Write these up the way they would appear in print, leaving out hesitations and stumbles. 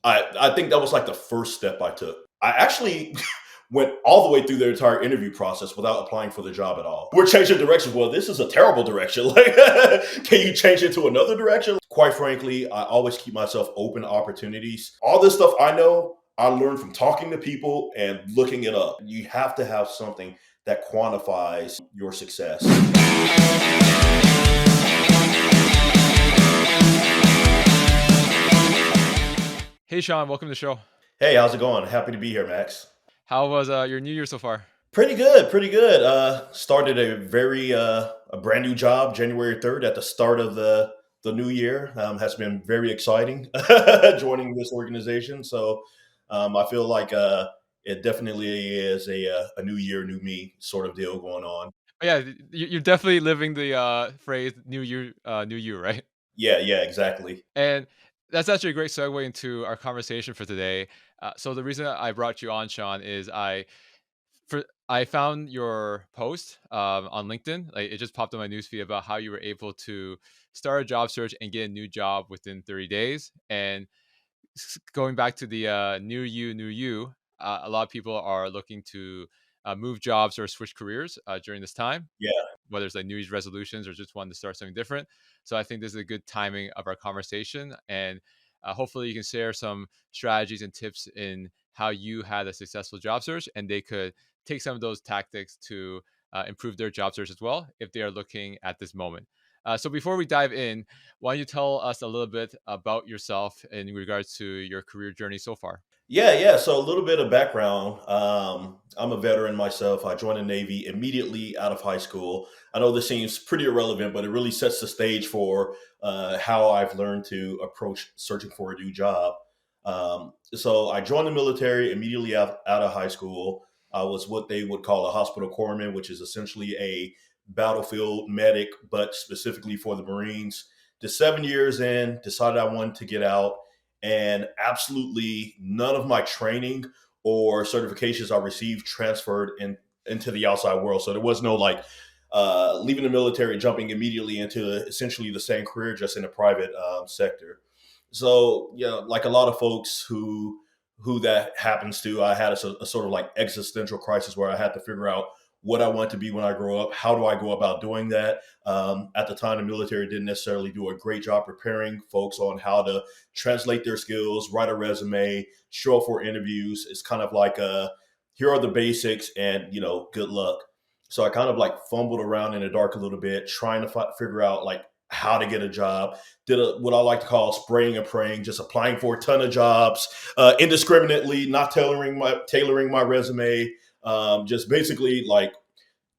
I think that was like the first step I took. I actually went all the way through the entire interview process without applying for the job at all. We're changing directions. Well, this is a terrible direction. Like, can you change it to another direction? Quite frankly, I always keep myself open to opportunities. All this stuff I know, I learned from talking to people and looking it up. You have to have something that quantifies your success. Hey Sean, welcome to the show. Hey, how's it going? Happy to be here, Max. How was your New Year so far? Pretty good, pretty good. Started a very a brand new job January 3rd at the start of the new year. Has been very exciting joining this organization. So I feel like it definitely is a new year, new me sort of deal going on. Oh, yeah, you're definitely living the phrase "New Year, New You," right? Yeah, yeah, exactly. And that's actually a great segue into our conversation for today. So the reason I brought you on, Sean, is I found your post on LinkedIn. Like it just popped on my newsfeed about how you were able to start a job search and get a new job within 30 days. And going back to the new you, a lot of people are looking to move jobs or switch careers during this time, Yeah. whether it's like New Year's resolutions or just wanting to start something different. So I think this is a good timing of our conversation, and hopefully you can share some strategies and tips in how you had a successful job search, and they could take some of those tactics to improve their job search as well if they are looking at this moment. So before we dive in, why don't you tell us a little bit about yourself in regards to your career journey so far? Yeah, yeah. So a little bit of background. I'm a veteran myself. I joined the Navy immediately out of high school. I know this seems pretty irrelevant, but it really sets the stage for how I've learned to approach searching for a new job. So I joined the military immediately out of high school. I was what they would call a hospital corpsman, which is essentially a battlefield medic, but specifically for the Marines. The 7 years in, decided I wanted to get out, and absolutely none of my training or certifications I received transferred into the outside world. So there was no like leaving the military, jumping immediately into essentially the same career, just in a private sector. So yeah, like a lot of folks who that happens to, I had a sort of like existential crisis where I had to figure out what I want to be when I grow up. How do I go about doing that? At the time, the military didn't necessarily do a great job preparing folks on how to translate their skills, write a resume, show up for interviews. It's kind of like here are the basics, and good luck. So I kind of like fumbled around in the dark a little bit, trying to figure out like how to get a job. Did what I like to call spraying and praying, just applying for a ton of jobs indiscriminately, not tailoring my resume, just basically like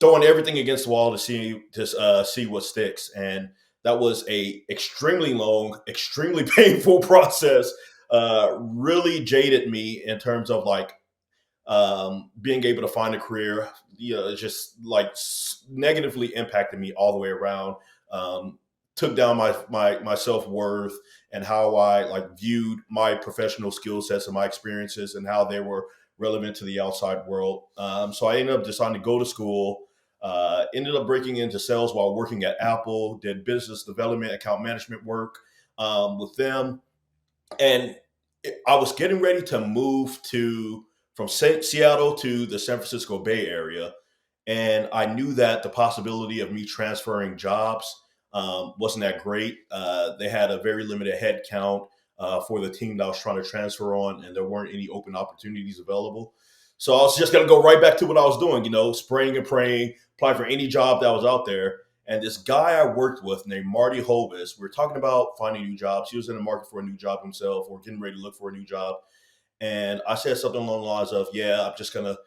throwing everything against the wall to see what sticks. And that was a extremely long, extremely painful process. Really jaded me in terms of like being able to find a career. It just like negatively impacted me all the way around. Took down my self worth and how I like viewed my professional skill sets and my experiences and how they were relevant to the outside world. So I ended up deciding to go to school. Ended up breaking into sales while working at Apple. Did business development, account management work with them, and I was getting ready to move to from Seattle to the San Francisco Bay Area, and I knew that the possibility of me transferring jobs wasn't that great. They had a very limited head count for the team that I was trying to transfer on, and there weren't any open opportunities available. So I was just going to go right back to what I was doing, spraying and praying, apply for any job that was out there. And this guy I worked with named Marty Hovis, we were talking about finding new jobs. He was in the market for a new job himself, or getting ready to look for a new job. And I said something along the lines of, yeah, I'm just going to,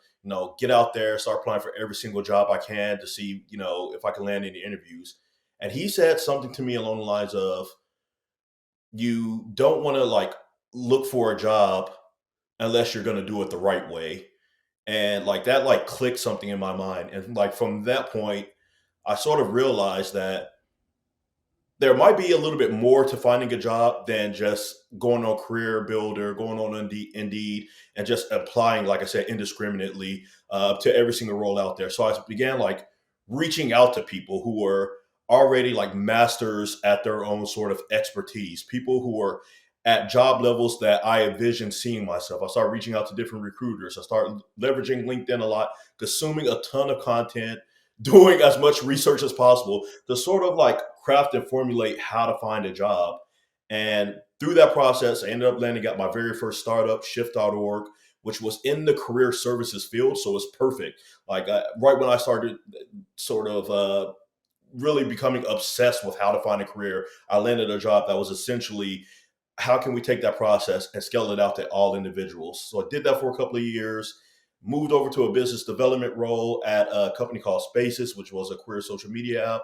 get out there, start applying for every single job I can to see, if I can land any interviews. And he said something to me along the lines of, you don't want to like look for a job unless you're going to do it the right way. And like that, like clicked something in my mind. And like from that point, I sort of realized that there might be a little bit more to finding a job than just going on Career Builder, going on Indeed, and just applying, like I said, indiscriminately to every single role out there. So I began like reaching out to people who were already like masters at their own sort of expertise, people who were at job levels that I envisioned seeing myself. I started reaching out to different recruiters. I started leveraging LinkedIn a lot, consuming a ton of content, doing as much research as possible to sort of like craft and formulate how to find a job. And through that process, I ended up landing at my very first startup, shift.org, which was in the career services field. So it's perfect. Like right when I started sort of really becoming obsessed with how to find a career, I landed a job that was essentially how can we take that process and scale it out to all individuals. So I did that for a couple of years, moved over to a business development role at a company called Spaces, which was a career social media app,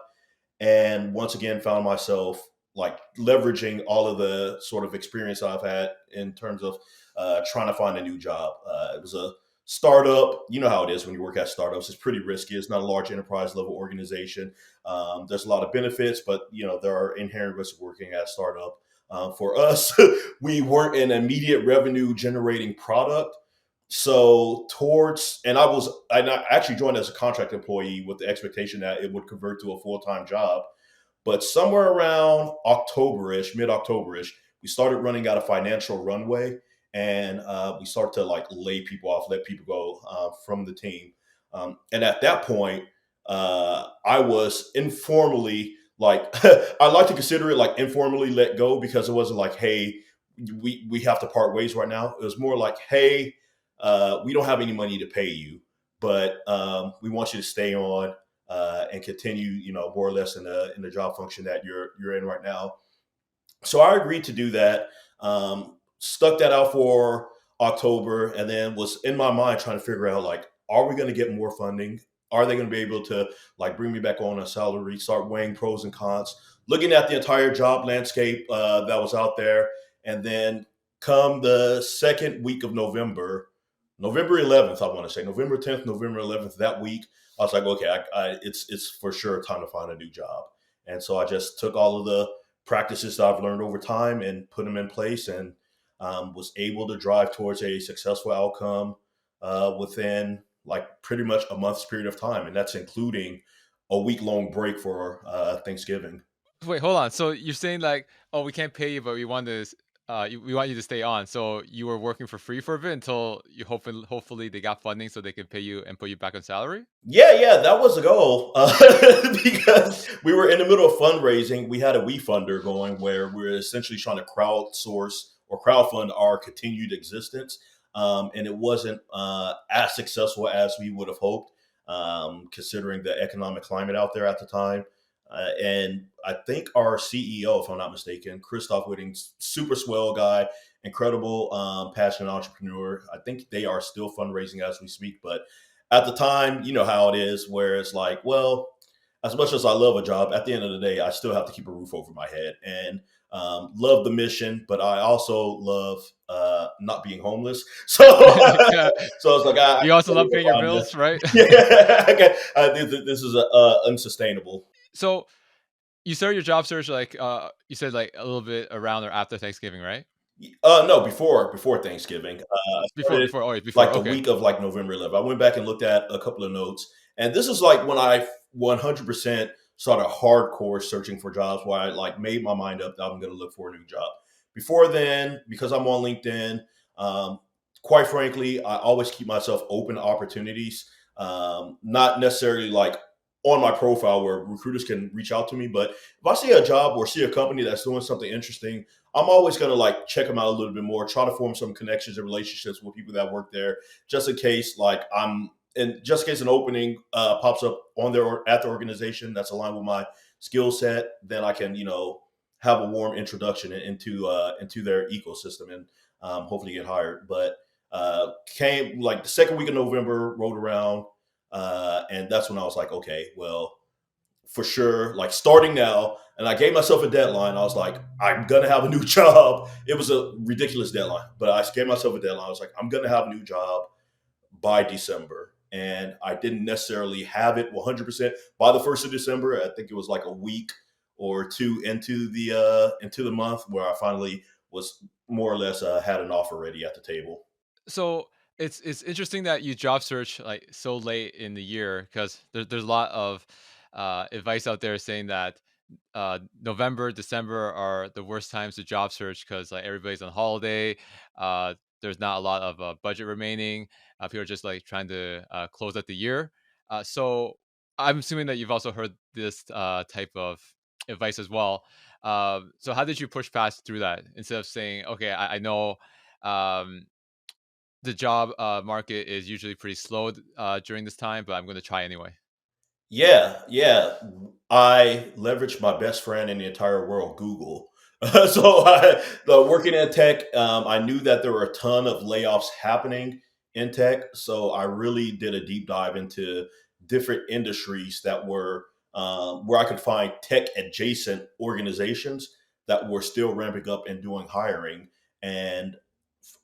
and once again found myself like leveraging all of the sort of experience I've had in terms of trying to find a new job. It was a startup. You know how it is when you work at startups. It's pretty risky. It's not a large enterprise level organization. There's a lot of benefits, but there are inherent risks of working at a startup. For us, we weren't an immediate revenue generating product. So and I actually joined as a contract employee with the expectation that it would convert to a full time job. But somewhere around October-ish, mid-October-ish, we started running out of financial runway, and we started to like lay people off, let people go from the team. And at that point, I was informally like I like to consider it like informally let go because it wasn't like, hey, we have to part ways right now. It was more like, hey, we don't have any money to pay you, but we want you to stay on and continue, more or less in the job function that you're in right now. So I agreed to do that. Stuck that out for October, and then was in my mind trying to figure out like, are we going to get more funding? Are they going to be able to like bring me back on a salary? Start weighing pros and cons, looking at the entire job landscape that was out there, and then come the second week of November, November 11th, I want to say November 10th, November 11th. That week, I was like, okay, it's for sure time to find a new job. And so I just took all of the practices that I've learned over time and put them in place, and was able to drive towards a successful outcome within like pretty much a month's period of time, and that's including a week long break for Thanksgiving. Wait, hold on. So you're saying like, oh, we can't pay you, but we want you to stay on. So you were working for free for a bit until you hopefully they got funding so they can pay you and put you back on salary. Yeah, yeah, that was the goal because we were in the middle of fundraising. We had a WeFunder going where we are essentially trying to crowdsource or crowdfund our continued existence, and it wasn't as successful as we would have hoped, considering the economic climate out there at the time. And I think our CEO, if I'm not mistaken, Christoph Whitting, super swell guy, incredible, passionate entrepreneur. I think they are still fundraising as we speak, but at the time, you know how it is, where it's like, well, as much as I love a job, at the end of the day, I still have to keep a roof over my head and love the mission, but I also love not being homeless. So, Yeah. so I was like, I You also can't love leave paying your behind bills, this. right? Yeah, okay. This is unsustainable. So you started your job search like you said like a little bit around or after Thanksgiving, right? No, before Thanksgiving. I started Before. Oh, wait, before. like the Okay. week of like November 11th. I went back and looked at a couple of notes, and this is like when I 100% started hardcore searching for jobs, where I like made my mind up that I'm going to look for a new job. Before then, because I'm on LinkedIn, um, quite frankly, I always keep myself open to opportunities. Not necessarily like on my profile where recruiters can reach out to me, but if I see a job or see a company that's doing something interesting, I'm always going to like check them out a little bit more, try to form some connections and relationships with people that work there, just in case just in case an opening pops up on there or at the organization that's aligned with my skill set, then I can have a warm introduction into their ecosystem and hopefully get hired. But came like the second week of November rolled around, and that's when I was like, okay, well, for sure, like starting now. And I gave myself a deadline. I was like, I'm gonna have a new job. It was a ridiculous deadline, but I gave myself a deadline. I was like, I'm gonna have a new job by December. And I didn't necessarily have it 100% by the 1st of December. I think it was like a week or two into the month where I finally was more or less had an offer ready at the table. So it's interesting that you job search like so late in the year because there's a lot of advice out there saying that November, December are the worst times to job search because like everybody's on holiday. There's not a lot of budget remaining. People are just like trying to close out the year. So I'm assuming that you've also heard this type of advice as well. So how did you push past through that instead of saying, okay, I know um, the job market is usually pretty slow during this time, but I'm going to try anyway. Yeah, yeah. I leveraged my best friend in the entire world, Google. Working in tech, I knew that there were a ton of layoffs happening in tech. So I really did a deep dive into different industries that were where I could find tech adjacent organizations that were still ramping up and doing hiring. And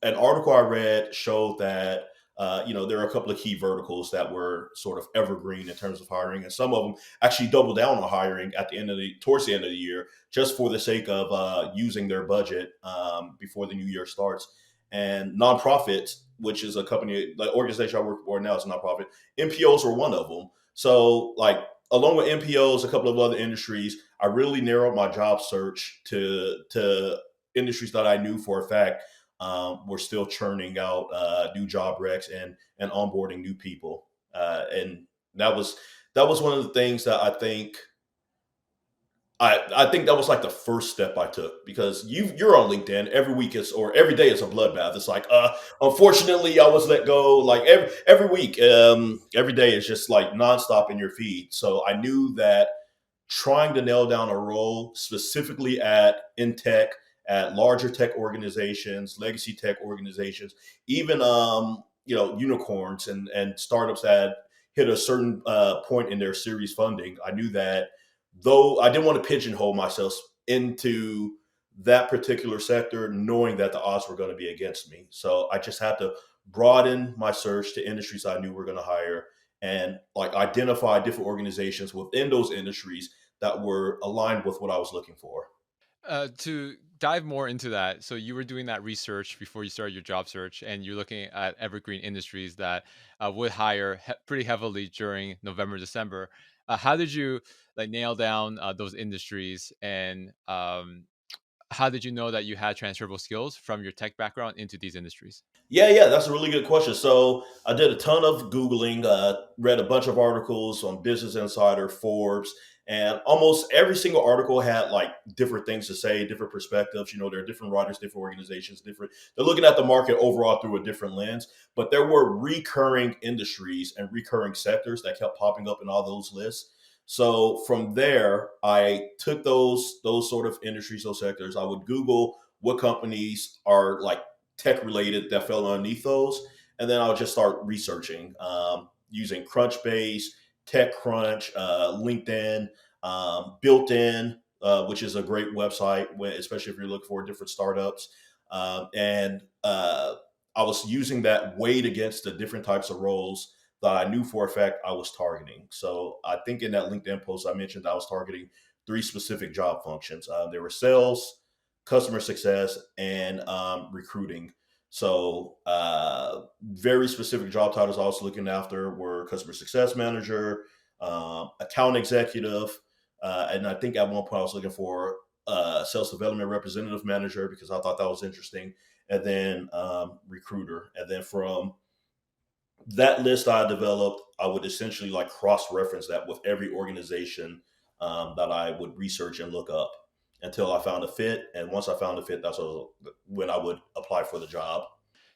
an article I read showed that there are a couple of key verticals that were sort of evergreen in terms of hiring, and some of them actually doubled down on hiring at the end of the towards the end of the year, just for the sake of using their budget before the new year starts. And nonprofits, which is a company, the organization I work for now is a nonprofit. NPOs were one of them. So, like, along with NPOs, a couple of other industries, I really narrowed my job search to industries that I knew for a fact we're still churning out new job recs and onboarding new people. And that was one of the things that I think that was like the first step I took, because you're on LinkedIn every week is or every day is a bloodbath. It's like unfortunately I was let go, like every week, every day is just like nonstop in your feed. So I knew that trying to nail down a role specifically in tech, at larger tech organizations, legacy tech organizations, even unicorns and startups that hit a certain point in their series funding. I knew that, though I didn't want to pigeonhole myself into that particular sector, knowing that the odds were going to be against me. So I just had to broaden my search to industries I knew were going to hire, and like identify different organizations within those industries that were aligned with what I was looking for. To dive more into that, so you were doing that research before you started your job search, and you're looking at evergreen industries that would hire pretty heavily during November, December. How did you like nail down those industries, and how did you know that you had transferable skills from your tech background into these industries? Yeah, yeah, that's a really good question. So I did a ton of Googling, read a bunch of articles on Business Insider, Forbes, and almost every single article had like different things to say, different perspectives. There are different writers, different organizations, different. They're looking at the market overall through a different lens, but there were recurring industries and recurring sectors that kept popping up in all those lists. So from there, I took those sort of industries, those sectors. I would Google what companies are like tech related that fell underneath those. And then I'll just start researching using Crunchbase, TechCrunch, LinkedIn, Built In, which is a great website, especially if you're looking for different startups. And I was using that weighed against the different types of roles that I knew for a fact I was targeting. So I think in that LinkedIn post I mentioned I was targeting three specific job functions. There were sales, customer success, and recruiting. So, very specific job titles I was looking after were customer success manager, account executive, and I think at one point I was looking for sales development representative manager because I thought that was interesting, and then recruiter. And then from that list I developed, I would essentially like cross reference that with every organization that I would research and look up until I found a fit. And once I found a fit, when I would apply for the job.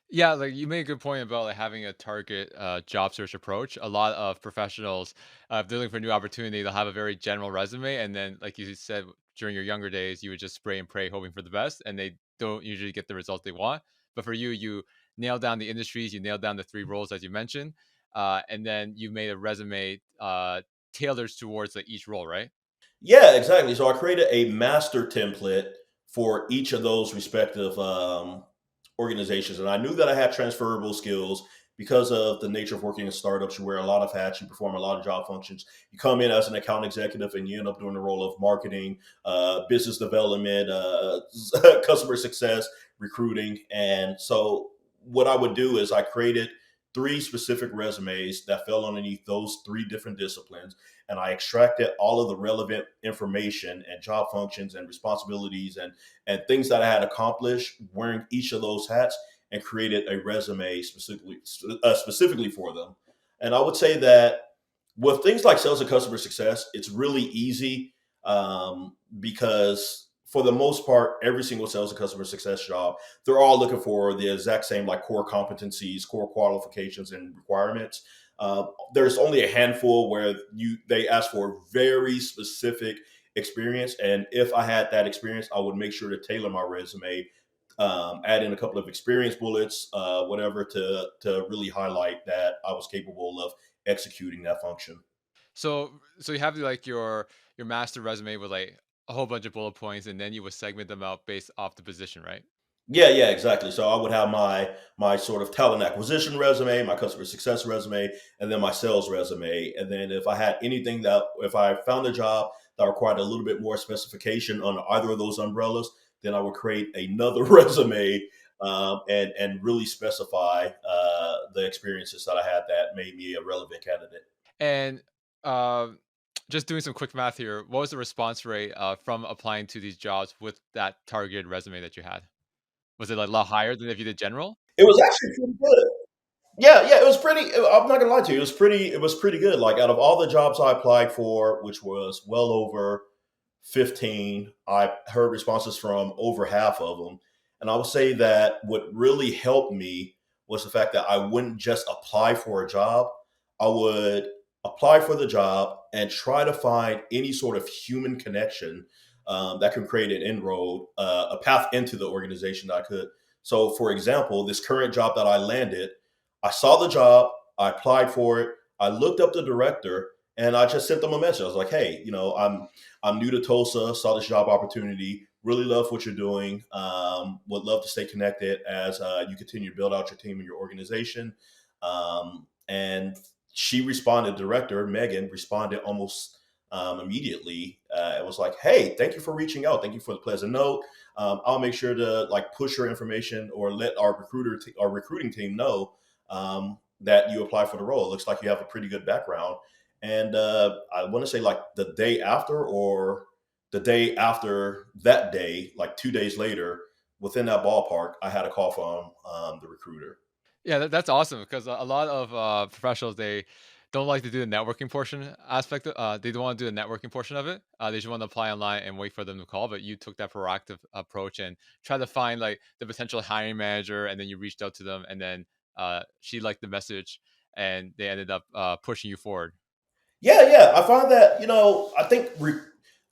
Yeah, like you made a good point about like having a target job search approach. A lot of professionals, if they're looking for a new opportunity, they'll have a very general resume, and then, like you said, during your younger days, you would just spray and pray, hoping for the best, and they don't usually get the results they want. But for you, you nailed down the industries, you nailed down the three roles as you mentioned, and then you made a resume tailored towards like each role, right? Yeah, exactly. So I created a master template for each of those respective organizations, and I knew that I had transferable skills because of the nature of working in startups. You wear a lot of hats, you perform a lot of job functions. You come in as an account executive, and you end up doing the role of marketing, business development, customer success, recruiting. And so, what I would do is I created three specific resumes that fell underneath those three different disciplines, and I extracted all of the relevant information and job functions and responsibilities and things that I had accomplished wearing each of those hats, and created a resume specifically for them. And I would say that with things like sales and customer success, it's really easy, because for the most part, every single sales and customer success job, they're all looking for the exact same like core competencies, core qualifications, and requirements. There's only a handful where they ask for very specific experience, and if I had that experience, I would make sure to tailor my resume, add in a couple of experience bullets, whatever, to really highlight that I was capable of executing that function. So you have like your master resume with like a whole bunch of bullet points, and then you would segment them out based off the position, right? Yeah, yeah, exactly. So I would have my sort of talent acquisition resume, my customer success resume, and then my sales resume. And then if I had anything that if I found a job that required a little bit more specification on either of those umbrellas, then I would create another resume, and really specify the experiences that I had that made me a relevant candidate. And um, just doing some quick math here, what was the response rate from applying to these jobs with that targeted resume that you had? Was it like a lot higher than if you did general? It was actually pretty good. Yeah, yeah, it was pretty. I'm not gonna lie to you. It was pretty. It was pretty good. Like out of all the jobs I applied for, which was well over 15, I heard responses from over half of them. And I would say that what really helped me was the fact that I wouldn't just apply for a job. I would apply for the job and try to find any sort of human connection, that can create an inroad, a path into the organization that I could. So, for example, this current job that I landed, I saw the job, I applied for it, I looked up the director, and I just sent them a message. I was like, "Hey, I'm new to Tulsa, saw this job opportunity, really love what you're doing. Would love to stay connected as you continue to build out your team and your organization." And she responded, director Megan responded almost immediately. It was like, "Hey, thank you for reaching out. Thank you for the pleasant note. I'll make sure to like push your information or let our recruiting team know that you apply for the role. It looks like you have a pretty good background." And I want to say like the day after or the day after that day, like 2 days later, within that ballpark, I had a call from the recruiter. Yeah, that's awesome because a lot of professionals they don't like to do the networking portion aspect. They don't want to do the networking portion of it. They just want to apply online and wait for them to call. But you took that proactive approach and tried to find like the potential hiring manager, and then you reached out to them, and then she liked the message, and they ended up pushing you forward. Yeah, yeah. I find that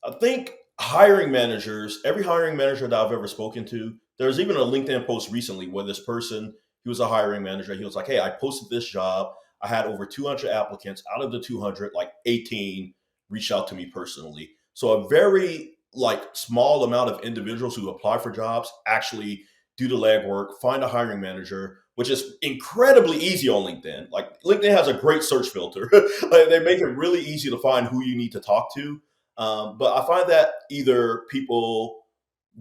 I think hiring managers, every hiring manager that I've ever spoken to, there's even a LinkedIn post recently where this person, he was a hiring manager. He was like, "Hey, I posted this job. I had over 200 applicants. Out of the 200, like 18 reached out to me personally." So a very like small amount of individuals who apply for jobs actually do the legwork, find a hiring manager, which is incredibly easy on LinkedIn. Like LinkedIn has a great search filter. Like, they make it really easy to find who you need to talk to. But I find that either people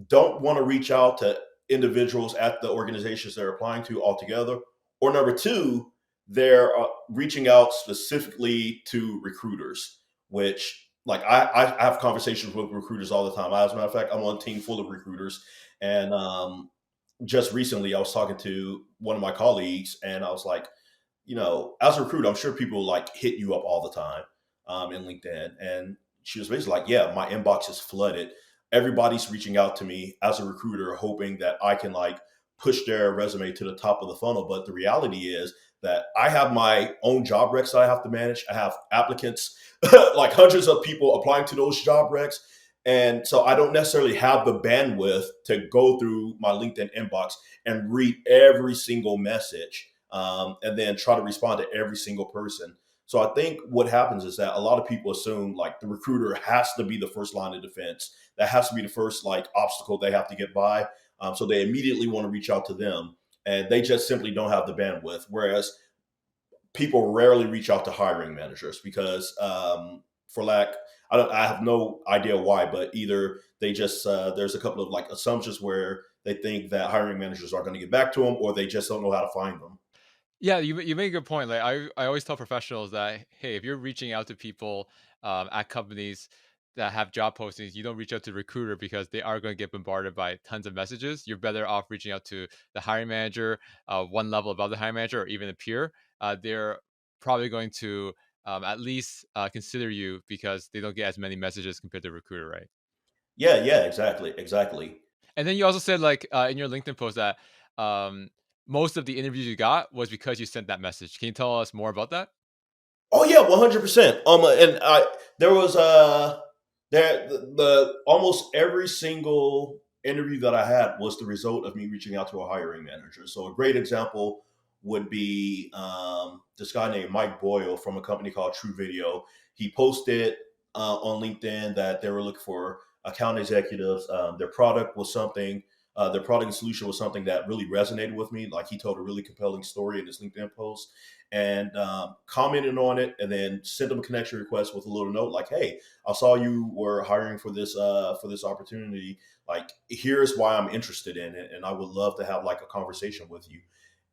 don't want to reach out to individuals at the organizations they're applying to altogether, or number two, they're reaching out specifically to recruiters, which like I have conversations with recruiters all the time. As a matter of fact, I'm on a team full of recruiters, and just recently I was talking to one of my colleagues, and I was like, as a recruiter, I'm sure people like hit you up all the time, in LinkedIn. And she was basically like, "Yeah, my inbox is flooded. Everybody's reaching out to me as a recruiter, hoping that I can like push their resume to the top of the funnel. But the reality is that I have my own job recs that I have to manage. I have applicants, like hundreds of people applying to those job recs. And so I don't necessarily have the bandwidth to go through my LinkedIn inbox and read every single message, and then try to respond to every single person." So I think what happens is that a lot of people assume like the recruiter has to be the first line of defense. That has to be the first like obstacle they have to get by. So they immediately want to reach out to them, and they just simply don't have the bandwidth. Whereas people rarely reach out to hiring managers because, for lack, I have no idea why, but either they just there's a couple of like assumptions where they think that hiring managers are going to get back to them, or they just don't know how to find them. Yeah, you make a good point. Like I always tell professionals that hey, if you're reaching out to people at companies that have job postings, you don't reach out to recruiter because they are going to get bombarded by tons of messages. You're better off reaching out to the hiring manager, one level above the hiring manager, or even a peer. They're probably going to at least consider you because they don't get as many messages compared to a recruiter, right? Yeah, yeah, exactly, exactly. And then you also said like in your LinkedIn post that um, most of the interviews you got was because you sent that message. Can you tell us more about that? Oh yeah, 100%. And I there was there the almost every single interview that I had was the result of me reaching out to a hiring manager. So a great example would be this guy named Mike Boyle from a company called True Video. He posted on LinkedIn that they were looking for account executives. Their product and solution was something that really resonated with me. Like he told a really compelling story in his LinkedIn post and commented on it, and then sent them a connection request with a little note like, "Hey, I saw you were hiring for this opportunity. Like, here's why I'm interested in it, and I would love to have like a conversation with you."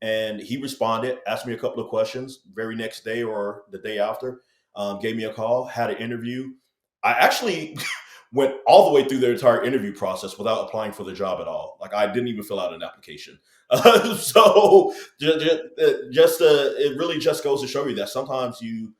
And he responded, asked me a couple of questions. Very next day or the day after, gave me a call, had an interview. I actually went all the way through the entire interview process without applying for the job at all. Like I didn't even fill out an application. So it really just goes to show you that sometimes you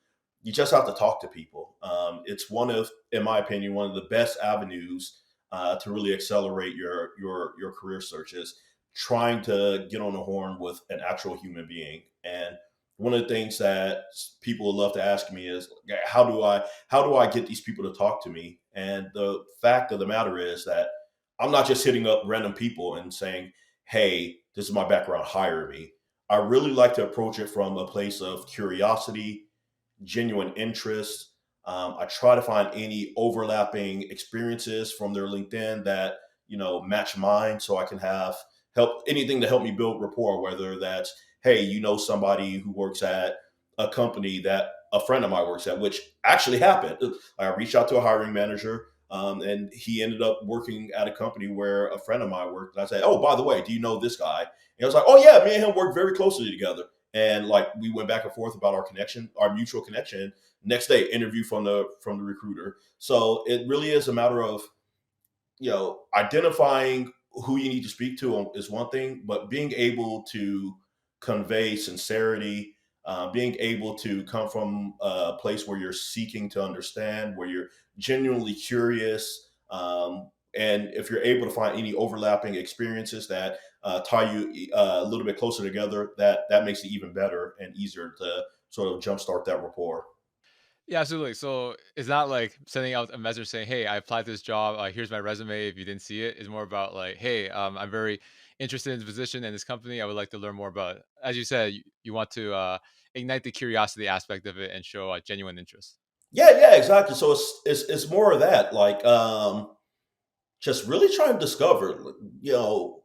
just have to talk to people. It's one of, in my opinion, one of the best avenues to really accelerate your career searches. Trying to get on the horn with an actual human being. And one of the things that people would love to ask me is, how do I get these people to talk to me? And the fact of the matter is that I'm not just hitting up random people and saying, "Hey, this is my background, hire me." I really like to approach it from a place of curiosity, genuine interest. I try to find any overlapping experiences from their LinkedIn that match mine, so I can have help anything to help me build rapport. Whether that's, hey, somebody who works at a company that a friend of mine works at, which actually happened. I reached out to a hiring manager, and he ended up working at a company where a friend of mine worked. And I said, "Oh, by the way, do you know this guy?" And I was like, "Oh yeah, me and him work very closely together." And like we went back and forth about our connection, our mutual connection. Next day, interview from the recruiter. So it really is a matter of identifying who you need to speak to is one thing, but being able to convey sincerity, being able to come from a place where you're seeking to understand, where you're genuinely curious, and if you're able to find any overlapping experiences that tie you a little bit closer together, that makes it even better and easier to sort of jumpstart that rapport. Yeah, absolutely. So it's not like sending out a message saying, "Hey, I applied to this job. Here's my resume. If you didn't see it," it's more about like, "Hey, I'm very interested in this position and this company. I would like to learn more about it." As you said, you want to ignite the curiosity aspect of it and show a genuine interest. Yeah, yeah, exactly. So it's more of that, like just really trying to discover, you know,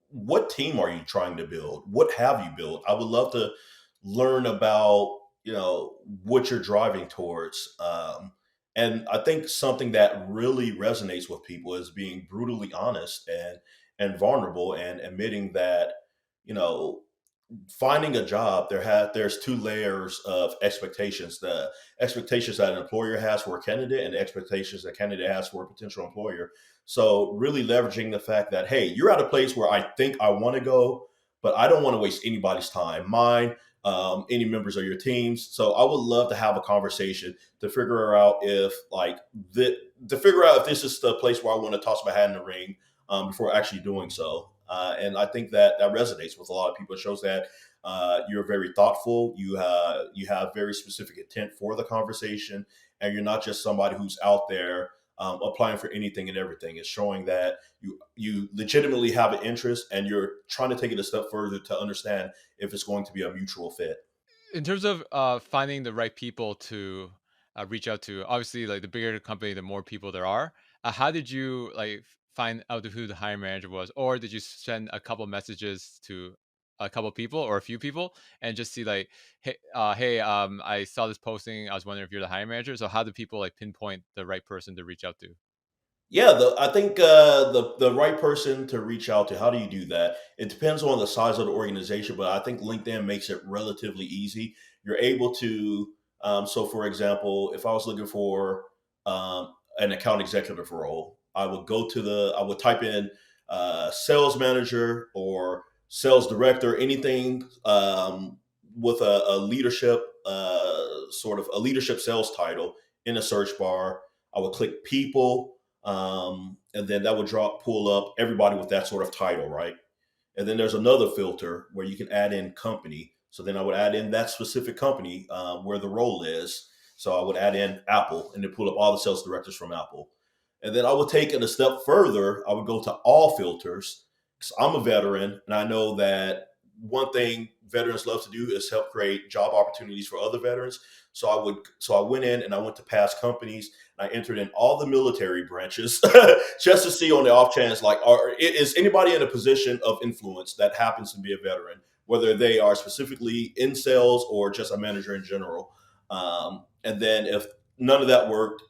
what team are you trying to build? What have you built? I would love to learn about, what you're driving towards. And I think something that really resonates with people is being brutally honest and vulnerable and admitting that, you know, finding a job, there's two layers of expectations: the expectations that an employer has for a candidate and the expectations that candidate has for a potential employer. So really leveraging the fact that, hey, you're at a place where I think I want to go, but I don't want to waste anybody's time, mine, any members of your teams. So I would love to have a conversation to figure out if to figure out if this is the place where I want to toss my hat in the ring, before actually doing so. And I think that resonates with a lot of people. It shows that you're very thoughtful. You have very specific intent for the conversation, and you're not just somebody who's out there applying for anything and everything. It's showing that you legitimately have an interest, and you're trying to take it a step further to understand if it's going to be a mutual fit. In terms of finding the right people to reach out to, obviously, like the bigger the company, the more people there are. How did you like find out who the hiring manager was, or did you send a couple messages to a couple people or a few people and just see like, hey, I saw this posting. I was wondering if you're the hiring manager. So how do people like pinpoint the right person to reach out to? Yeah, I think the right person to reach out to. How do you do that? It depends on the size of the organization, but I think LinkedIn makes it relatively easy. You're able to. So, for example, if I was looking for an account executive role, I would type in sales manager or sales director, anything with a leadership sort of a leadership sales title in a search bar. I would click people, and then that would pull up everybody with that sort of title, right? And then there's another filter where you can add in company. So then I would add in that specific company where the role is. So I would add in Apple and then pull up all the sales directors from Apple. And then I would take it a step further. I would go to all filters because I'm a veteran and I know that one thing veterans love to do is help create job opportunities for other veterans. So I went in and I went to past companies and I entered in all the military branches just to see on the off chance, like, is anybody in a position of influence that happens to be a veteran, whether they are specifically in sales or just a manager in general. And then if none of that worked,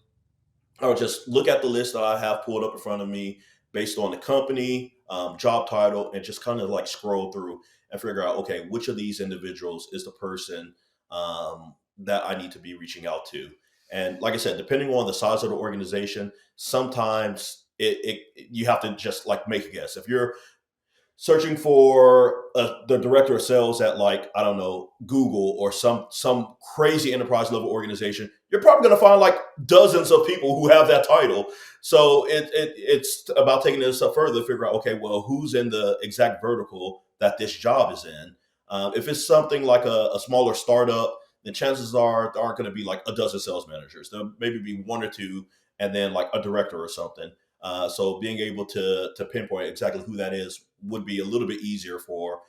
I would just look at the list that I have pulled up in front of me based on the company, job title, and just kind of like scroll through and figure out, okay, which of these individuals is the person that I need to be reaching out to. And like I said, depending on the size of the organization, sometimes you have to just like make a guess. If you're searching for the director of sales at, like, I don't know, Google or some crazy enterprise level organization, you're probably going to find like dozens of people who have that title. So it's about taking it a step further to figure out, okay, well, who's in the exact vertical that this job is in. If it's something like a smaller startup, then chances are there aren't going to be like a dozen sales managers. There'll maybe be one or two, and then like a director or something. So being able to pinpoint exactly who that is would be a little bit easier for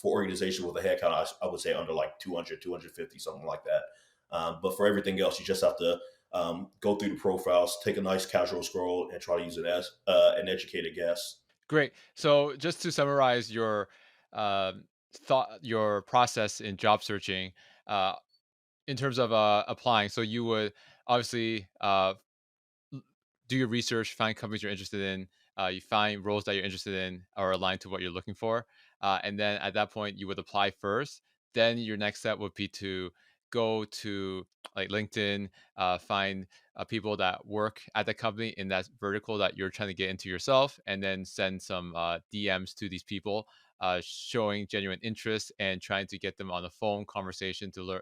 organization with a headcount. I would say under like 200, 250, something like that. But for everything else, you just have to go through the profiles, take a nice casual scroll, and try to use it as an educated guess. Great. So just to summarize your um, your process in job searching, uh, in terms of applying, so you would obviously do your research, find companies you're interested in, you find roles that you're interested in are aligned to what you're looking for, and then at that point you would apply first. Then your next step would be to go to like LinkedIn, find people that work at the company in that vertical that you're trying to get into yourself, and then send some DMs to these people, showing genuine interest and trying to get them on a phone conversation to learn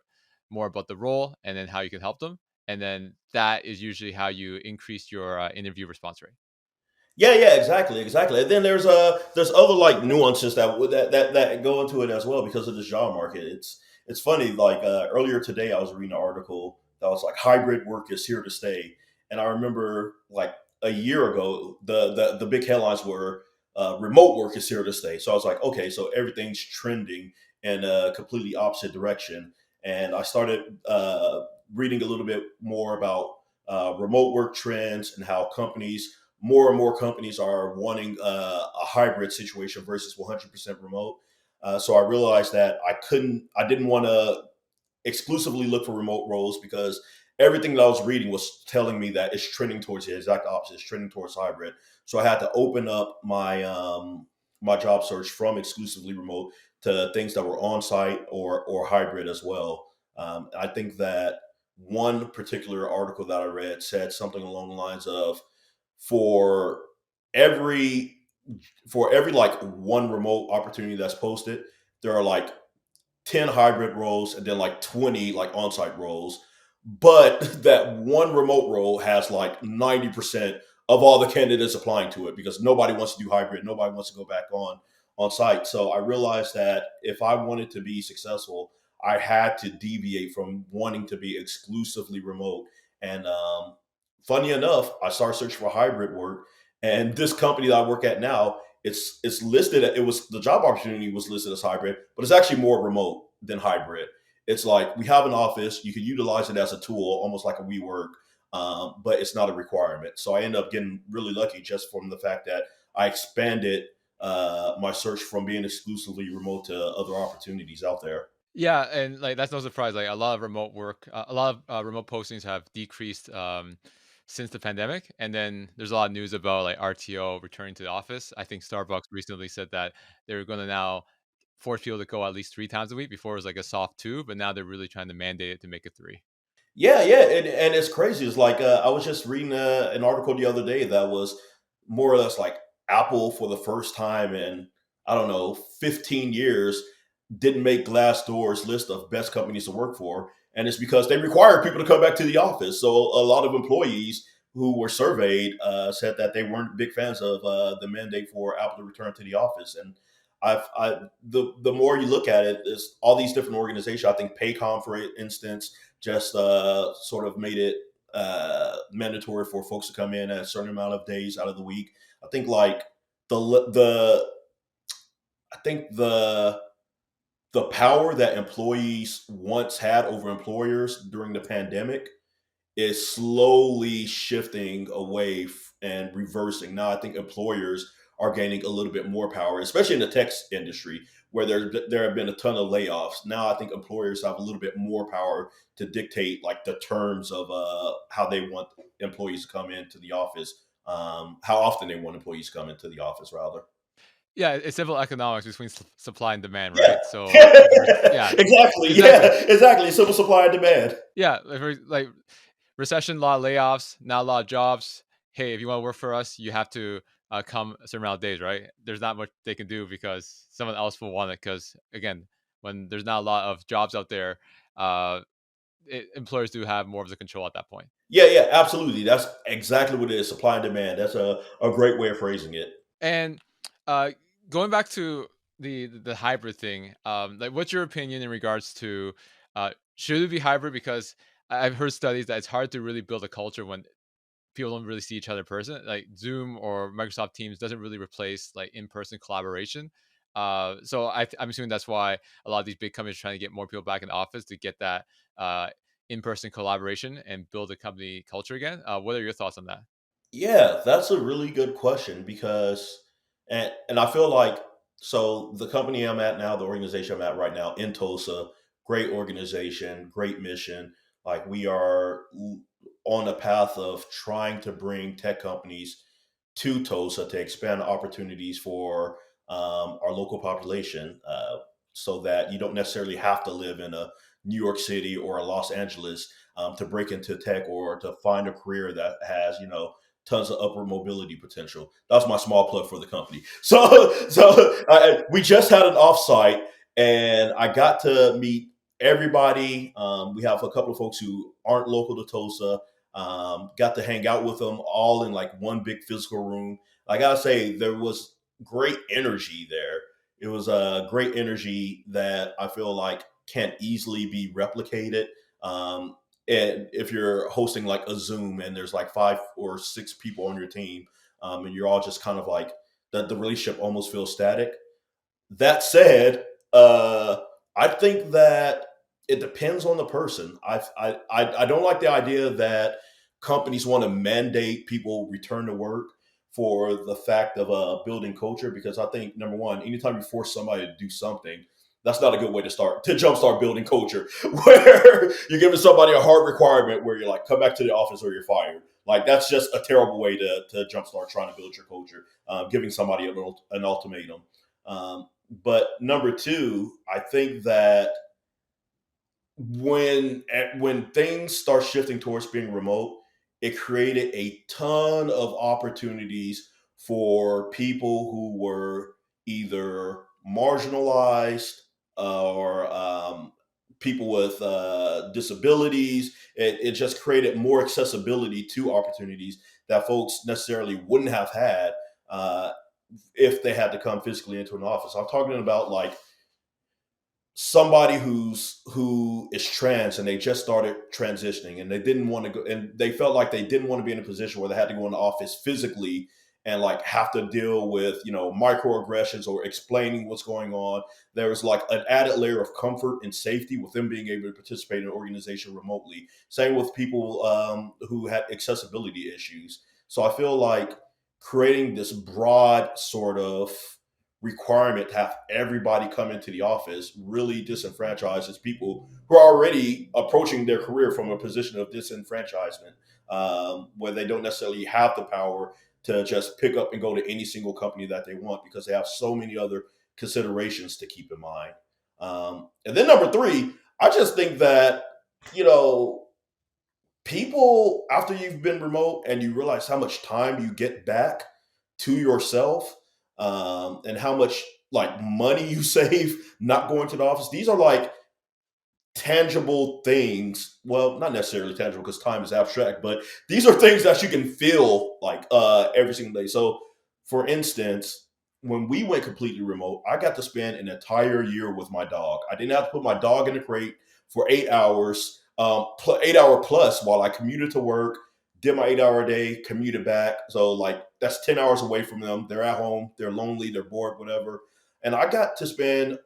more about the role and then how you can help them, and then that is usually how you increase your interview response rate. Yeah, yeah, exactly, exactly. And then there's other like nuances that go into it as well because of the job market. It's funny. Like earlier today, I was reading an article that was like hybrid work is here to stay, and I remember like a year ago, the big headlines were remote work is here to stay. So I was like, okay, so everything's trending in a completely opposite direction, and I started reading a little bit more about remote work trends and how more and more companies are wanting a hybrid situation versus 100% remote. So I realized that I didn't want to exclusively look for remote roles because everything that I was reading was telling me that it's trending towards the exact opposite. It's trending towards hybrid. So I had to open up my job search from exclusively remote to things that were on site or hybrid as well. I think that one particular article that I read said something along the lines of for every for every like one remote opportunity that's posted, there are like 10 hybrid roles and then like 20 like on-site roles, but that one remote role has like 90% of all the candidates applying to it because nobody wants to do hybrid, nobody wants to go back on site. So I realized that if I wanted to be successful, I had to deviate from wanting to be exclusively remote. And funny enough, I started searching for hybrid work, and this company that I work at now, it's listed. It was the job opportunity was listed as hybrid, but it's actually more remote than hybrid. It's like we have an office, you can utilize it as a tool, almost like a WeWork, but it's not a requirement. So I end up getting really lucky just from the fact that I expanded my search from being exclusively remote to other opportunities out there. Yeah, and like that's no surprise. Like a lot of remote work, a lot of remote postings have decreased. since the pandemic. And then there's a lot of news about like RTO returning to the office. I think Starbucks recently said that they're going to now force people to go at least 3 times a week. Before it was like a soft two, but now they're really trying to mandate it to make it three. Yeah, yeah, and it's crazy. It's like I was just reading an article the other day that was more or less like Apple for the first time in I don't know 15 years didn't make Glassdoor's list of best companies to work for, and it's because they require people to come back to the office. So a lot of employees who were surveyed said that they weren't big fans of the mandate for Apple to return to the office. And the more you look at it, is all these different organizations. I think Paycom, for instance, just sort of made it mandatory for folks to come in at a certain amount of days out of the week. I think like the I think the power that employees once had over employers during the pandemic is slowly shifting away and reversing. Now, I think employers are gaining a little bit more power, especially in the tech industry, where there have been a ton of layoffs. Now, I think employers have a little bit more power to dictate like the terms of how they want employees to come into the office, how often they want employees to come into the office, rather. Yeah, it's simple economics between supply and demand, Yeah, right? So if yeah, exactly. Yeah, exactly. exactly. Simple supply and demand. Yeah, like recession, a lot of layoffs, not a lot of jobs. Hey, if you want to work for us, you have to come a certain amount of days, right? There's not much they can do because someone else will want it. Because again, when there's not a lot of jobs out there, uh, employers do have more of the control at that point. Yeah, yeah, absolutely. That's exactly what it is. Supply and demand. That's a great way of phrasing it. And uh, going back to the hybrid thing, like what's your opinion in regards to should it be hybrid? Because I've heard studies that it's hard to really build a culture when people don't really see each other in person. Like Zoom or Microsoft Teams doesn't really replace like in-person collaboration. So I'm assuming that's why a lot of these big companies are trying to get more people back in the office to get that uh, in-person collaboration and build a company culture again. What are your thoughts on that? Yeah, that's a really good question because, and I feel like so the company I'm at now, the organization I'm at right now, inTulsa, great organization, great mission. Like we are on a path of trying to bring tech companies to Tulsa to expand opportunities for our local population, so that you don't necessarily have to live in a New York City or a Los Angeles to break into tech or to find a career that has tons of upward mobility potential. That's my small plug for the company. So we just had an offsite, and I got to meet everybody. We have a couple of folks who aren't local to Tulsa. Got to hang out with them all in like one big physical room. I gotta say, there was great energy there. It was a great energy that I feel like can't easily be replicated. And if you're hosting like a Zoom and there's like 5 or 6 people on your team, and you're all just kind of like the relationship almost feels static. That said, I think that it depends on the person. I don't like the idea that companies want to mandate people return to work for the fact of building culture, because I think number one, anytime you force somebody to do something, that's not a good way to jumpstart building culture. Where you're giving somebody a hard requirement where you're like, come back to the office or you're fired. Like that's just a terrible way to jumpstart trying to build your culture. Giving somebody an ultimatum. But number two, I think that when things start shifting towards being remote, it created a ton of opportunities for people who were either marginalized or people with disabilities. It just created more accessibility to opportunities that folks necessarily wouldn't have had uh, if they had to come physically into an office. I'm talking about like somebody who is trans and they just started transitioning and they didn't want to go, and they felt like they didn't want to be in a position where they had to go in the office physically and like have to deal with microaggressions or explaining what's going on. There was like an added layer of comfort and safety with them being able to participate in an organization remotely. Same with people who had accessibility issues. So I feel like creating this broad sort of requirement to have everybody come into the office really disenfranchises people who are already approaching their career from a position of disenfranchisement, where they don't necessarily have the power to just pick up and go to any single company that they want because they have so many other considerations to keep in mind. And then number three, I just think that, you know, people, after you've been remote and you realize how much time you get back to yourself, and how much like money you save not going to the office, these are like tangible things. Well, not necessarily tangible because time is abstract, but these are things that you can feel like every single day. So, for instance, when we went completely remote, I got to spend an entire year with my dog. I didn't have to put my dog in a crate for 8 hours, 8 hour plus while I commuted to work, did my 8 hour a day, commuted back. So, like, that's 10 hours away from them. They're at home, they're lonely, they're bored, whatever. And I got to spend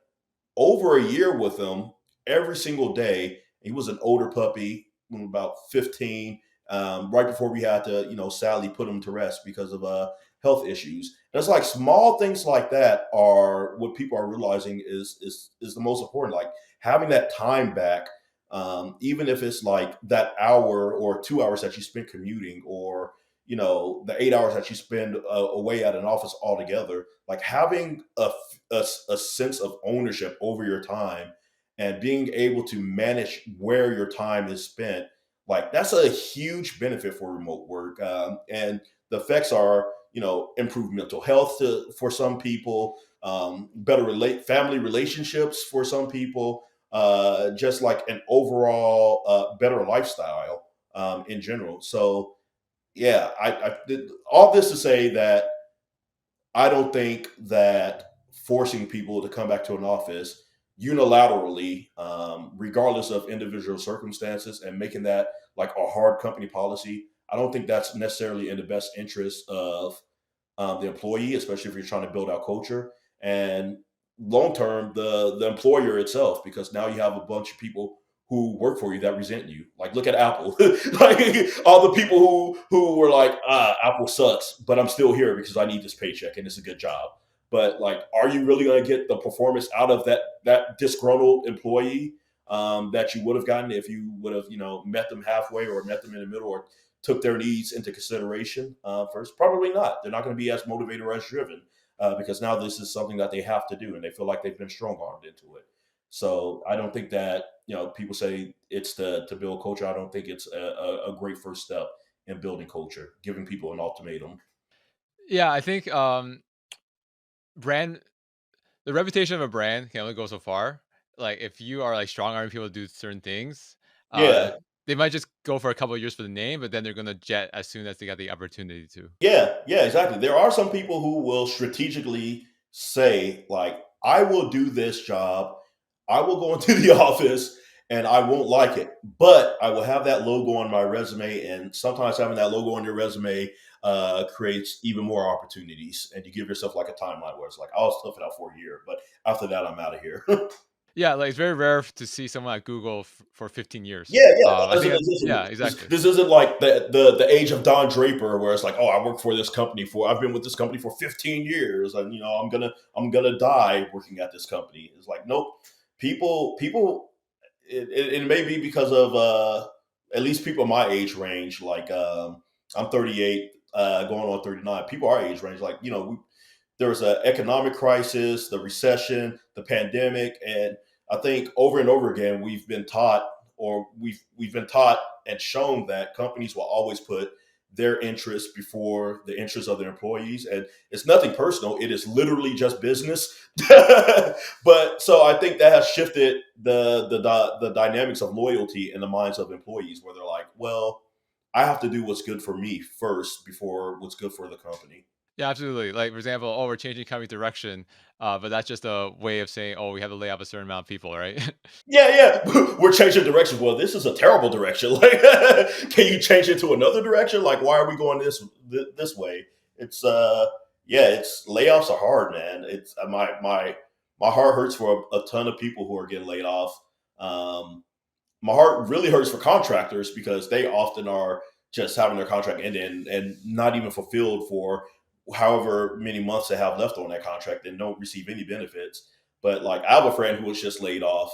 over a year with him every single day. He was an older puppy, about 15, right before we had to, sadly put him to rest because of health issues. And it's like small things like that are what people are realizing is the most important. Like having that time back, even if it's like that hour or 2 hours that you spent commuting, or the 8 hours that you spend away at an office altogether, like having a sense of ownership over your time and being able to manage where your time is spent, like that's a huge benefit for remote work. And the effects are, improved mental health for some people, better family relationships for some people, just like an overall better lifestyle in general. So yeah, I did all this to say that I don't think that forcing people to come back to an office unilaterally, regardless of individual circumstances, and making that like a hard company policy, I don't think that's necessarily in the best interest of the employee, especially if you're trying to build out culture, and long term the employer itself, because now you have a bunch of people who work for you that resent you. Like look at Apple, like all the people who were like, Apple sucks, but I'm still here because I need this paycheck and it's a good job. But like, are you really going to get the performance out of that disgruntled employee that you would have gotten if you would have met them halfway or met them in the middle, or took their needs into consideration first? Probably not. They're not going to be as motivated or as driven because now this is something that they have to do and they feel like they've been strong armed into it. So I don't think that, people say it's to build culture. I don't think it's a great first step in building culture, giving people an ultimatum. Yeah, I think brand the reputation of a brand can only go so far. Like if you are like strong arming people to do certain things, uh, Yeah, they might just go for a couple of years for the name, but then they're gonna jet as soon as they got the opportunity to. yeah, exactly. There are some people who will strategically say, like, I will do this job, I will go into the office, and I won't like it, but I will have that logo on my resume. And sometimes having that logo on your resume creates even more opportunities. And you give yourself like a timeline where it's like, I'll stuff it out for a year, but after that, I'm out of here. Yeah, like it's very rare to see someone at Google for 15 years. Yeah, yeah. I think yeah, This, exactly. this isn't like the age of Don Draper, where it's like, oh, I work for this company I've been with this company for 15 years, and I'm gonna die working at this company. It's like, nope. People, it may be because of at least people my age range. Like, I'm 38, going on 39. People our age range, like, there was an economic crisis, the recession, the pandemic, and I think over and over again we've been taught and shown that companies will always put their interests before the interests of their employees, and it's nothing personal. It is literally just business. But so I think that has shifted the dynamics of loyalty in the minds of employees, where they're like, well, I have to do what's good for me first before what's good for the company. Yeah, absolutely. Like for example, oh, we're changing company direction, but that's just a way of saying, oh, we have to lay off a certain amount of people, right? Yeah, yeah. We're changing direction. Well, this is a terrible direction. Like, can you change it to another direction? Like, why are we going this way? It's yeah. It's layoffs are hard, man. It's my heart hurts for a ton of people who are getting laid off. Um, my heart really hurts for contractors because they often are just having their contract ended and not even fulfilled for however many months they have left on that contract and don't receive any benefits. But like I have a friend who was just laid off,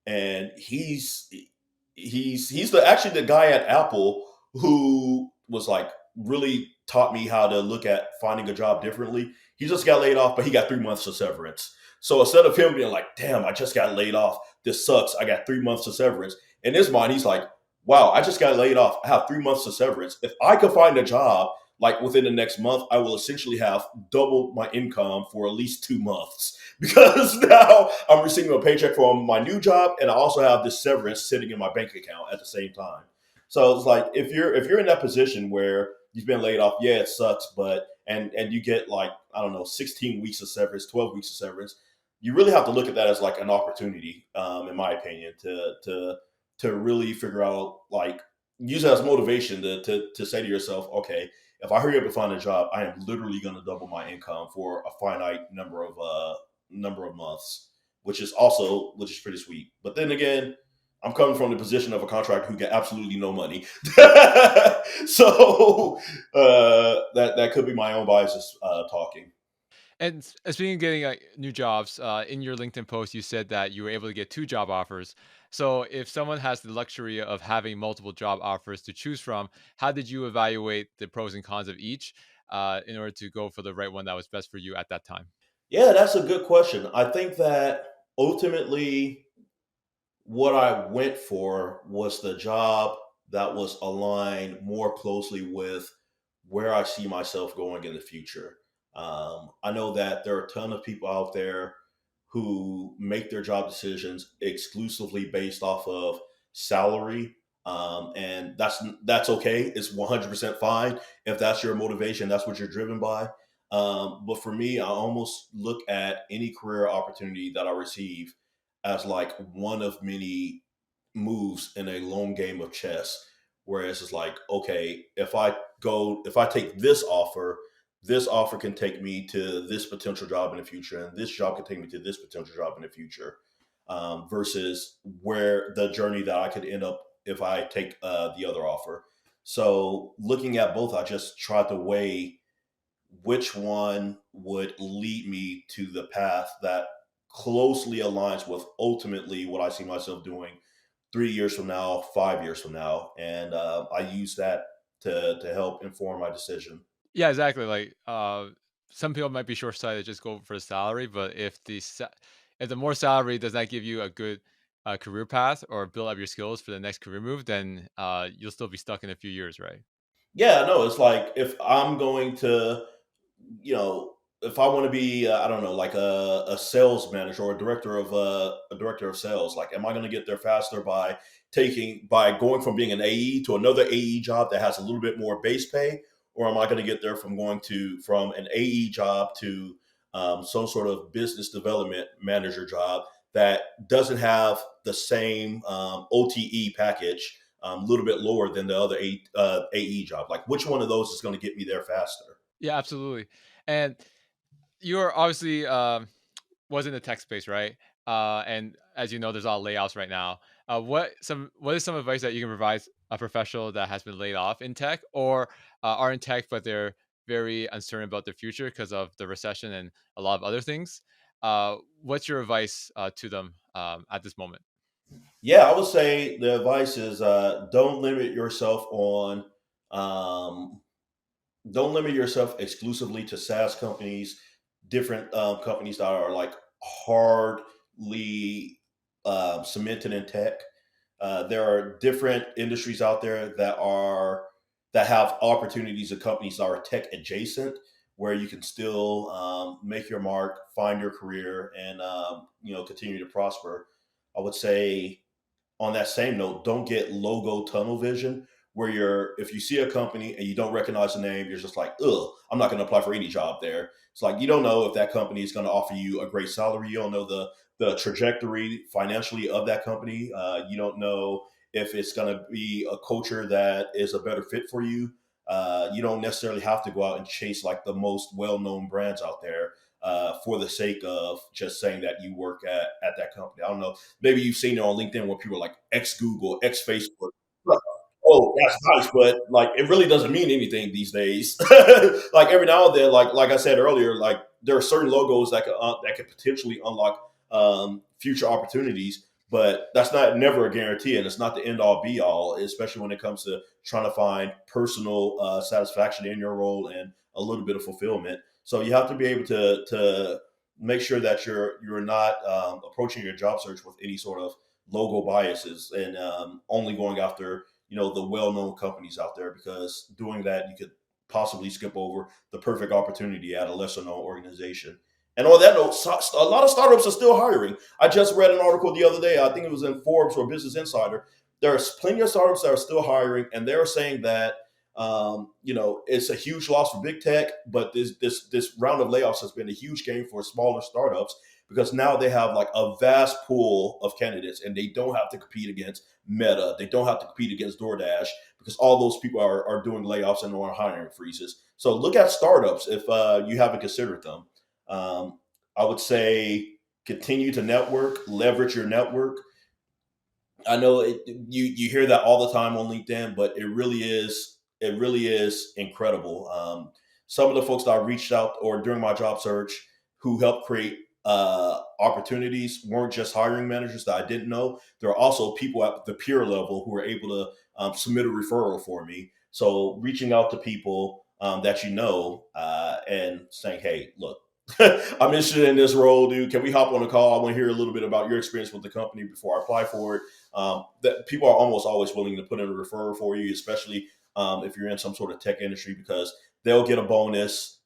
and he's the actually the guy at Apple who was like really taught me how to look at finding a job differently. He just got laid off, but he got 3 months of severance. So instead of him being like, "Damn, I just got laid off. This sucks. I got 3 months of severance." In his mind, he's like, "Wow, I just got laid off. I have 3 months of severance. If I could find a job like within the next month, I will essentially have doubled my income for at least 2 months because now I'm receiving a paycheck from my new job, and I also have this severance sitting in my bank account at the same time." So it's like if you're in that position where you've been laid off, yeah, it sucks, but and you get like I don't know, 16 weeks of severance, 12 weeks of severance, you really have to look at that as like an opportunity, in my opinion, to really figure out like use it as motivation to say to yourself, okay, if I hurry up and find a job, I am literally going to double my income for a finite number of months, which is pretty sweet. But then again, I'm coming from the position of a contractor who get absolutely no money, so that could be my own biases talking. And speaking of getting new jobs, in your LinkedIn post, you said that you were able to get two job offers. So, if someone has the luxury of having multiple job offers to choose from, how did you evaluate the pros and cons of each in order to go for the right one that was best for you at that time? Yeah, that's a good question. I think that ultimately what I went for was the job that was aligned more closely with where I see myself going in the future. I know that there are a ton of people out there who make their job decisions exclusively based off of salary, and that's okay. It's 100% fine if that's your motivation. That's what you're driven by. But for me, I almost look at any career opportunity that I receive as like one of many moves in a long game of chess. Whereas it's like, okay, if I take this offer can take me to this potential job in the future, and this job can take me to this potential job in the future, versus where the journey that I could end up if I take the other offer. So looking at both, I just tried to weigh which one would lead me to the path that closely aligns with ultimately what I see myself doing 3 years from now, 5 years from now, and I use that to help inform my decision. Yeah, exactly. Like, some people might be short sighted, just go for the salary. But if the more salary does not give you a good career path or build up your skills for the next career move, then you'll still be stuck in a few years, right? Yeah, no, it's like if I'm going to if I want to be, I don't know, like a sales manager or a director of sales, like, am I going to get there faster by going from being an AE to another AE job that has a little bit more base pay, or am I going to get there from an AE job to some sort of business development manager job that doesn't have the same OTE package, a little bit lower than the other AE job? Like, which one of those is going to get me there faster? Yeah, absolutely. And you're obviously was in the tech space, right? And as you know, there's a lot of layoffs right now. What is some advice that you can provide a professional that has been laid off in tech or are in tech, but they're very uncertain about their future because of the recession and a lot of other things? What's your advice to them at this moment? Yeah, I would say the advice is don't limit yourself um, don't limit yourself exclusively to SaaS companies, different companies that are like hardly cemented in tech. There are different industries out there that have opportunities of companies that are tech adjacent, where you can still make your mark, find your career, and continue to prosper. I would say on that same note, don't get logo tunnel vision where if you see a company and you don't recognize the name, you're just like, ugh, I'm not going to apply for any job there. It's like you don't know if that company is going to offer you a great salary. You don't know the trajectory financially of that company. You don't know if it's going to be a culture that is a better fit for you. You don't necessarily have to go out and chase like the most well-known brands out there for the sake of just saying that you work at that company. I don't know. Maybe you've seen it on LinkedIn where people are like ex Google, ex Facebook. oh, that's nice, but like it really doesn't mean anything these days. Like every now and then, like I said earlier, like there are certain logos that could potentially unlock future opportunities, but that's not never a guarantee, and it's not the end all be all, especially when it comes to trying to find personal satisfaction in your role and a little bit of fulfillment. So you have to be able to make sure that you're not approaching your job search with any sort of logo biases and only going after the well-known companies out there, because doing that you could possibly skip over the perfect opportunity at a lesser known organization. And on that note, a lot of startups are still hiring. I just read an article the other day, I think it was in Forbes or Business Insider. There's plenty of startups that are still hiring, and they're saying that it's a huge loss for big tech, but this round of layoffs has been a huge gain for smaller startups, because now they have like a vast pool of candidates, and they don't have to compete against Meta. They don't have to compete against DoorDash, because all those people are doing layoffs and are hiring freezes. So look at startups if you haven't considered them. I would say continue to network, leverage your network. I know you hear that all the time on LinkedIn, but it really is incredible. Some of the folks that I reached out or during my job search who helped create opportunities weren't just hiring managers that I didn't know. There are also people at the peer level who were able to submit a referral for me. So reaching out to people that and saying, "Hey, look, I'm interested in this role, dude. Can we hop on a call? I want to hear a little bit about your experience with the company before I apply for it." That people are almost always willing to put in a referral for you, especially if you're in some sort of tech industry, because they'll get a bonus,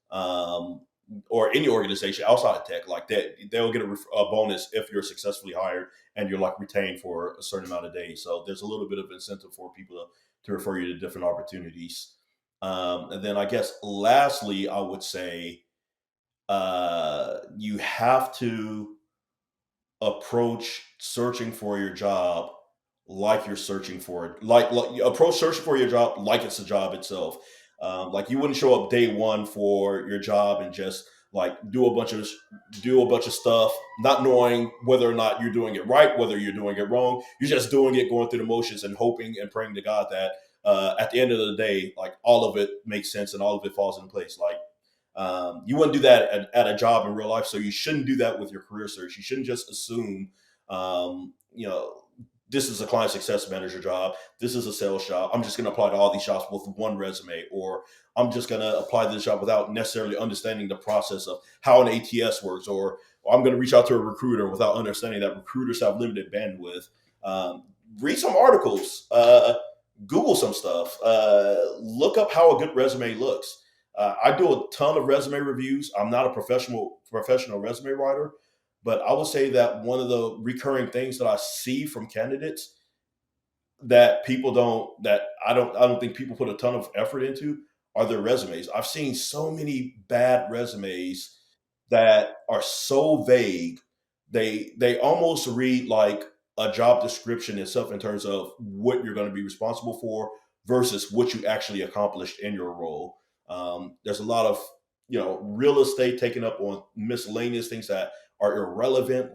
or any organization outside of tech like that, they'll get a bonus if you're successfully hired and you're like retained for a certain amount of days. So there's a little bit of incentive for people to refer you to different opportunities. And then I guess lastly, I would say you have to approach searching for your job like you're searching for it. Like you approach searching for your job like it's a job itself. Like you wouldn't show up day one for your job and just like do a bunch of stuff, not knowing whether or not you're doing it right, whether you're doing it wrong. You're just doing it, going through the motions, and hoping and praying to God that at the end of the day, like all of it makes sense and all of it falls in place. Like you wouldn't do that at a job in real life, so you shouldn't do that with your career search. You shouldn't just assume, um, you know, this is a client success manager job. This is a sales job. I'm just going to apply to all these jobs with one resume, or I'm just going to apply to this job without necessarily understanding the process of how an ATS works, or I'm going to reach out to a recruiter without understanding that recruiters have limited bandwidth. Read some articles, Google some stuff, look up how a good resume looks. I do a ton of resume reviews. I'm not a professional resume writer, but I would say that one of the recurring things that I see from candidates that I don't think people put a ton of effort into are their resumes. I've seen so many bad resumes that are so vague. They almost read like a job description itself in terms of what you're going to be responsible for versus what you actually accomplished in your role. There's a lot of real estate taken up on miscellaneous things that are irrelevant.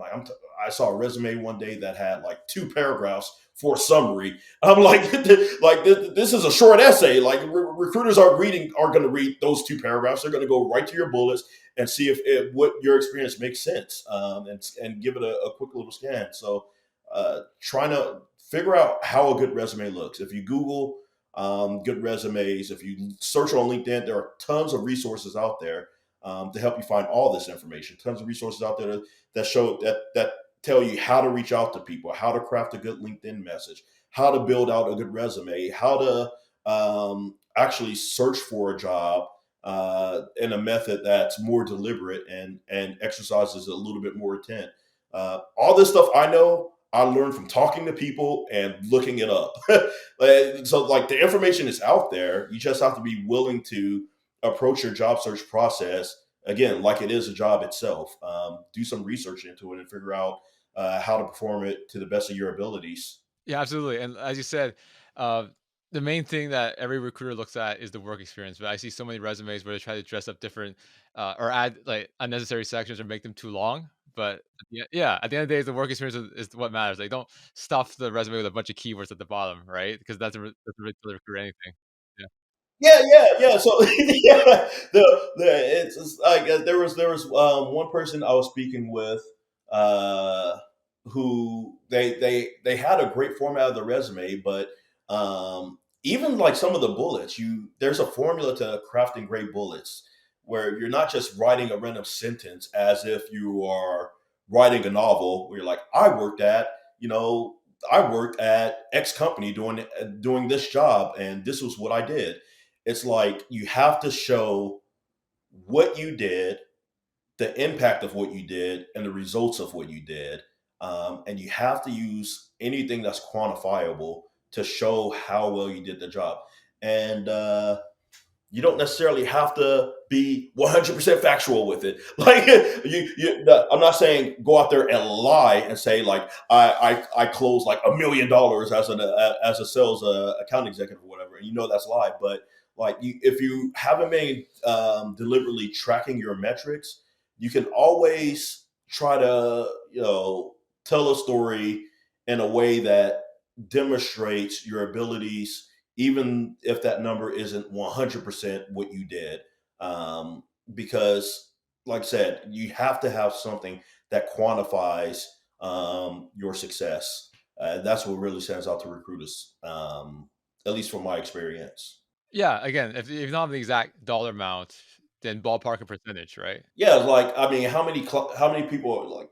I saw a resume one day that had like two paragraphs for a summary. I'm like, like this is a short essay. Like recruiters aren't going to read those two paragraphs. They're going to go right to your bullets and see if what your experience makes sense, and give it a quick little scan. So trying to figure out how a good resume looks. If you Google good resumes, if you search on LinkedIn, there are tons of resources out there to help you find all this information. Tons of resources out there that tell you how to reach out to people, how to craft a good LinkedIn message, how to build out a good resume, how to actually search for a job in a method that's more deliberate and exercises a little bit more intent. All this stuff I learned from talking to people and looking it up. So like the information is out there. You just have to be willing to approach your job search process again like it is a job itself. Do some research into it and figure out how to perform it to the best of your abilities. Yeah, absolutely. And as you said, uh, the main thing that every recruiter looks at is the work experience. But I see so many resumes where they try to dress up different or add like unnecessary sections or make them too long. but yeah, at the end of the day, the work experience is what matters. Like, don't stuff the resume with a bunch of keywords at the bottom, right? Because that's a really for anything. Yeah. Yeah, yeah, yeah. So yeah, it's like there was one person I was speaking with, uh, who they had a great format of the resume, but even like some of the bullets, you there's a formula to crafting great bullets where you're not just writing a random sentence as if you are writing a novel where you're like, I worked at, you know, I worked at X company doing this job and this was what I did. It's like you have to show what you did, the impact of what you did, and the results of what you did. And you have to use anything that's quantifiable to show how well you did the job. And you don't necessarily have to be 100% factual with it. Like I'm not saying go out there and lie and say like I closed like $1 million as a sales account executive or whatever, and you know that's a lie. But like if you haven't been deliberately tracking your metrics, you can always try to tell a story in a way that demonstrates your abilities even if that number isn't 100% what you did. Um, because, like I said, you have to have something that quantifies your success. That's what really stands out to recruiters, at least from my experience. Yeah, again, if you don't have the exact dollar amount, then ballpark a percentage, right? Yeah, like I mean, how many people are like?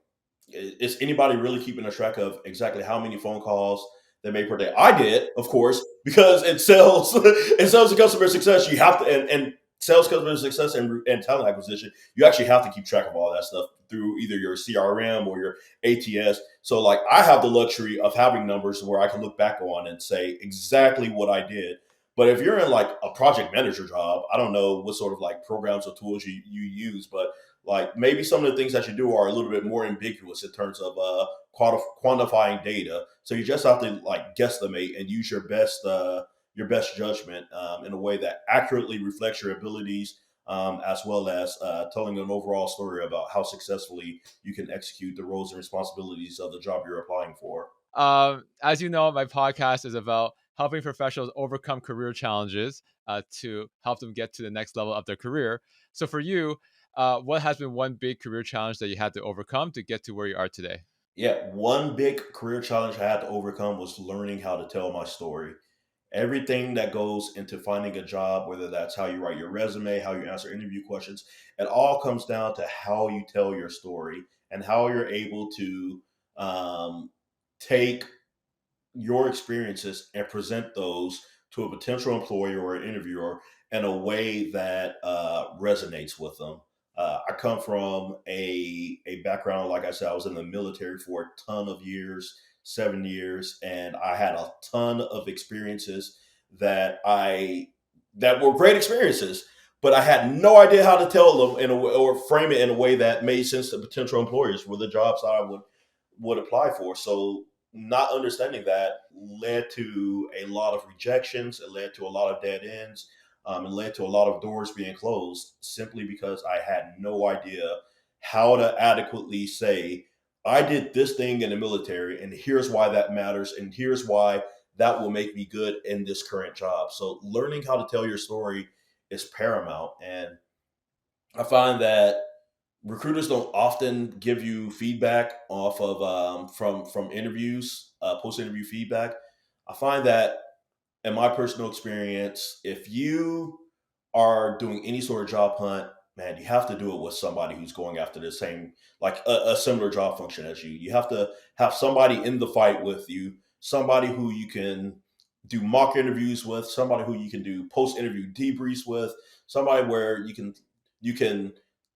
Is anybody really keeping a track of exactly how many phone calls they make per day? I did, of course, because it sells it sells to customer success. You have to and sales customer success and talent acquisition. You actually have to keep track of all that stuff through either your CRM or your ATS. So like I have the luxury of having numbers where I can look back on and say exactly what I did. But if you're in like a project manager job, I don't know what sort of like programs or tools you use, but like maybe some of the things that you do are a little bit more ambiguous in terms of quantifying data. So you just have to like guesstimate and use your best judgment in a way that accurately reflects your abilities, as well as telling an overall story about how successfully you can execute the roles and responsibilities of the job you're applying for. As you know, my podcast is about helping professionals overcome career challenges to help them get to the next level of their career. So, for you, what has been one big career challenge that you had to overcome to get to where you are today? Yeah, one big career challenge I had to overcome was learning how to tell my story. Everything that goes into finding a job, whether that's how you write your resume, how you answer interview questions, it all comes down to how you tell your story and how you're able to um, take your experiences and present those to a potential employer or an interviewer in a way that resonates with them. I come from a background, like I said, I was in the military for a ton of years, 7 years, and I had a ton of experiences that I that were great experiences, but I had no idea how to tell them in a way or frame it in a way that made sense to potential employers for the jobs that I would apply for. So not understanding that led to a lot of rejections. It led to a lot of dead ends. It led to a lot of doors being closed simply because I had no idea how to adequately say, I did this thing in the military, and here's why that matters, and here's why that will make me good in this current job. So, learning how to tell your story is paramount. And I find that recruiters don't often give you feedback off of from interviews, post interview feedback. I find that in my personal experience, if you are doing any sort of job hunt, man, you have to do it with somebody who's going after the same, like a similar job function as you. You have to have somebody in the fight with you, somebody who you can do mock interviews with, somebody who you can do post interview debriefs with, somebody where you can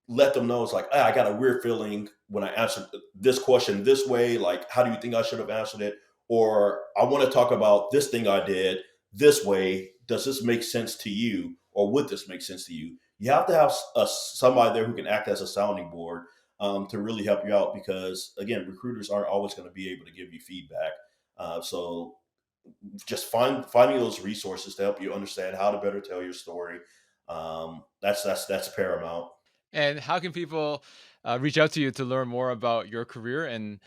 let them know it's like, I got a weird feeling when I answered this question this way. Like, how do you think I should have answered it? Or I want to talk about this thing I did this way. Does this make sense to you, or would this make sense to you? You have to have somebody there who can act as a sounding board to really help you out, because again, recruiters aren't always going to be able to give you feedback. So just finding those resources to help you understand how to better tell your story. That's paramount. And how can people? reach out to you to learn more about your career and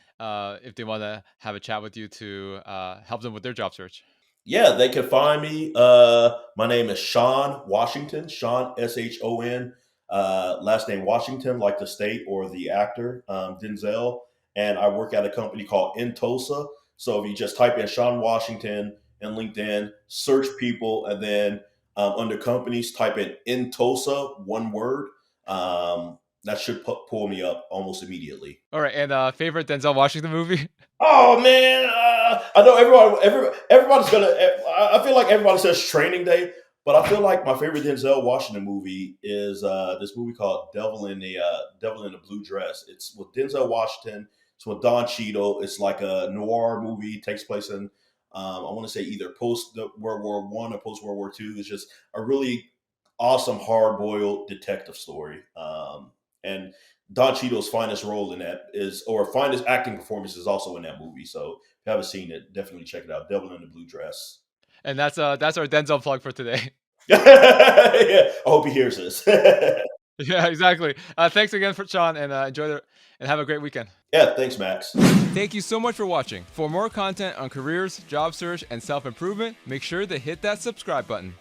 if they want to have a chat with you to help them with their job search. Yeah, they can find me. My name is Shon Washington. Shon Shon. Last name Washington, like the state or the actor Denzel. And I work at a company called inTulsa. So if you just type in Shon Washington in LinkedIn, search people, and then under companies, type in inTulsa, one word. That should pull me up almost immediately. All right, and favorite Denzel Washington movie? Oh man, I know everybody's gonna. I feel like everybody says Training Day, but I feel like my favorite Denzel Washington movie is this movie called Devil in the Blue Dress. It's with Denzel Washington. It's with Don Cheadle. It's like a noir movie. It takes place in I want to say either post World War One or post World War Two. It's just a really awesome hard boiled detective story. And Don Cheadle's finest role in that is, or finest acting performance is also in that movie. So if you haven't seen it, definitely check it out. Devil in the Blue Dress. And that's our Denzel plug for today. Yeah, I hope he hears this. Yeah, exactly. Thanks again for Sean, and and have a great weekend. Yeah, thanks, Max. Thank you so much for watching. For more content on careers, job search, and self improvement, make sure to hit that subscribe button.